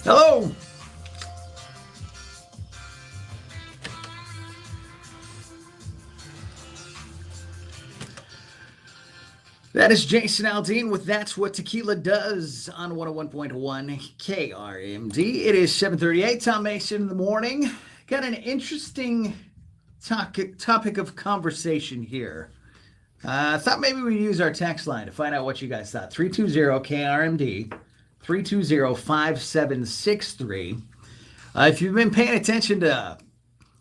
Hello. That is Jason Aldean with That's What Tequila Does on 101.1 KRMD. It is 7:38. Tom Mason in the morning. Got an interesting topic of conversation here. I thought maybe we'd use our text line to find out what you guys thought. 320-KRMD, 320-5763. If you've been paying attention to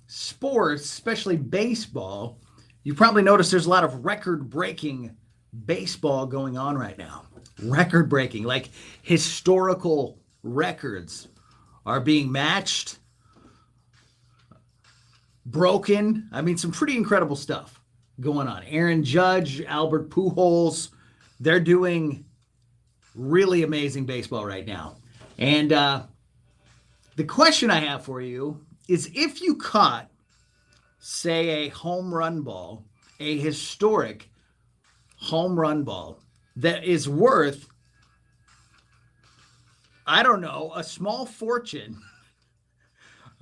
sports, especially baseball, you probably noticed there's a lot of record-breaking baseball going on right now. Record-breaking, like historical records are being matched, broken. I mean, some pretty incredible stuff going on. Aaron Judge, Albert Pujols, they're doing really amazing baseball right now. And the question I have for you is, if you caught, say, a home run ball, a historic home run ball that is worth, I don't know, a small fortune,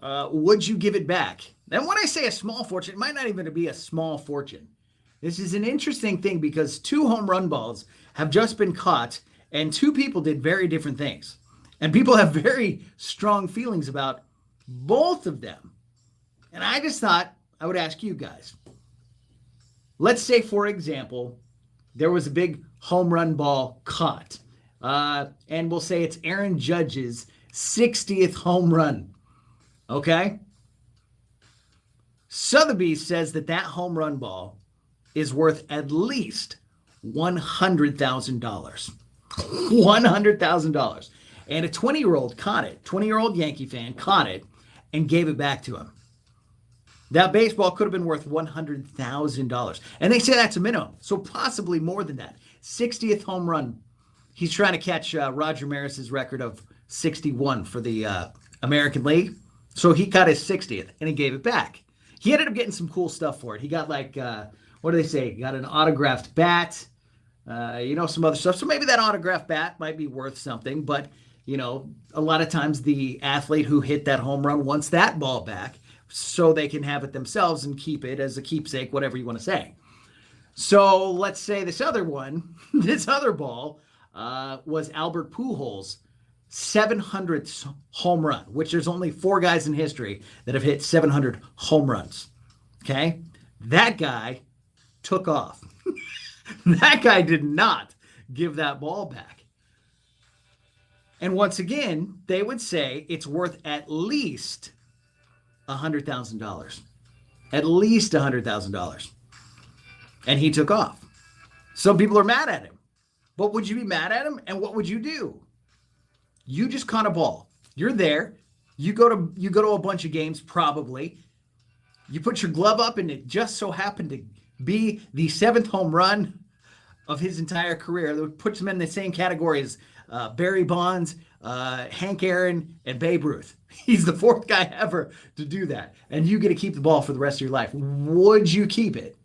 would you give it back? And when I say a small fortune, it might not even be a small fortune. This is an interesting thing because two home run balls have just been caught and two people did very different things. And people have very strong feelings about both of them. And I just thought I would ask you guys. Let's say, for example, there was a big home run ball caught. And we'll say it's Aaron Judge's 60th home run. Okay? Sotheby's says that home run ball is worth at least $100,000. $100,000. And a 20-year-old caught it. 20-year-old Yankee fan caught it and gave it back to him. That baseball could have been worth $100,000. And they say that's a minimum, so possibly more than that. 60th home run. He's trying to catch Roger Maris's record of 61 for the American League. So he got his 60th, and he gave it back. He ended up getting some cool stuff for it. He got what do they say? He got an autographed bat, some other stuff. So maybe that autographed bat might be worth something. But, a lot of times the athlete who hit that home run wants that ball back, so they can have it themselves and keep it as a keepsake, whatever you want to say. So let's say this other ball was Albert Pujols' 700th home run, which there's only 4 guys in history that have hit 700 home runs. Okay? That guy took off. That guy did not give that ball back. And once again, they would say it's worth at least $100,000. At least $100,000. And he took off. Some people are mad at him. But would you be mad at him? And what would you do? You just caught a ball. You're there. You go to a bunch of games, probably. You put your glove up, and it just so happened to be the 7th home run of his entire career. That puts him in the same category as Barry Bonds, Hank Aaron, and Babe Ruth. He's the 4th guy ever to do that. And you get to keep the ball for the rest of your life. Would you keep it?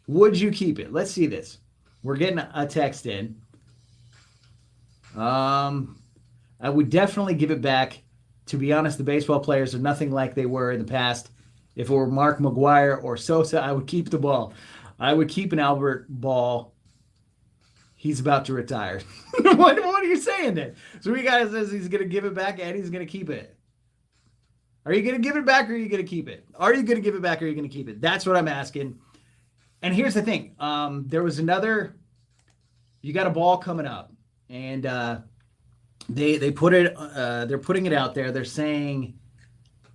Would you keep it? Let's see this. We're getting a text in. I would definitely give it back. To be honest, the baseball players are nothing like they were in the past. If it were Mark McGwire or Sosa, I would keep the ball. I would keep an Albert ball. He's about to retire. What are you saying then? So we guys says he's going to give it back and he's going to keep it. Are you going to give it back or are you going to keep it? Are you going to give it back or are you going to keep it? That's what I'm asking. And here's the thing. There was you got a ball coming up, and they put it, they're putting it out there. They're saying,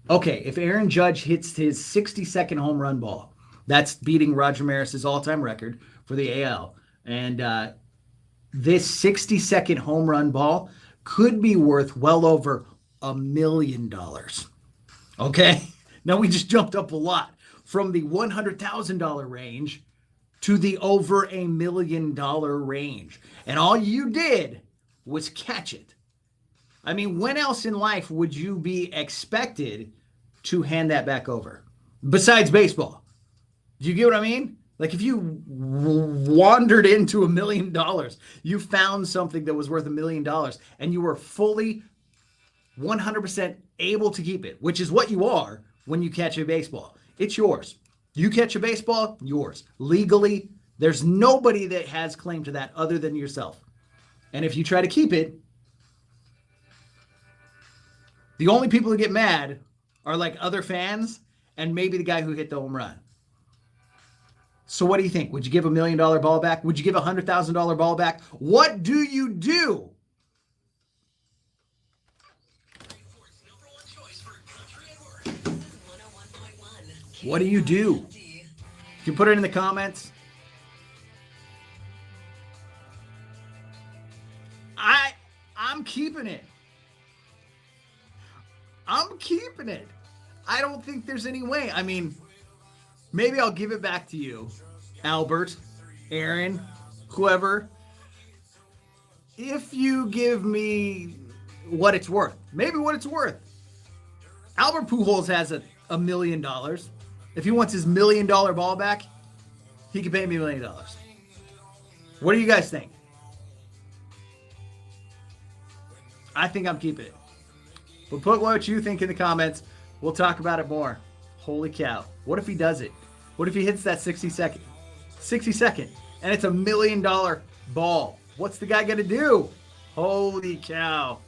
okay, if Aaron Judge hits his 62nd home run ball, that's beating Roger Maris's all-time record for the AL. And this 62nd home run ball could be worth well over $1 million. Okay? Now we just jumped up a lot from the $100,000 range to the over $1 million range. And all you did was catch it. I mean, when else in life would you be expected to hand that back over? Besides baseball. Do you get what I mean? Like if you wandered into $1 million, you found something that was worth $1 million and you were fully 100% able to keep it, which is what you are when you catch a baseball. It's yours. You catch a baseball, yours. Legally, there's nobody that has claim to that other than yourself. And if you try to keep it, the only people who get mad are like other fans and maybe the guy who hit the home run. So what do you think? Would you give $1 million ball back? Would you give $100,000 ball back? What do you do? What do you do? You can put it in the comments. I'm keeping it. I'm keeping it. I don't think there's any way. I mean, maybe I'll give it back to you, Albert, Aaron, whoever. If you give me what it's worth, maybe what it's worth. Albert Pujols has $1 million. If he wants his $1 million ball back, he can pay me $1 million. What do you guys think? I think I'm keeping it. But put what you think in the comments. We'll talk about it more. Holy cow. What if he does it? What if he hits that 60 second, and it's $1 million ball? What's the guy going to do? Holy cow.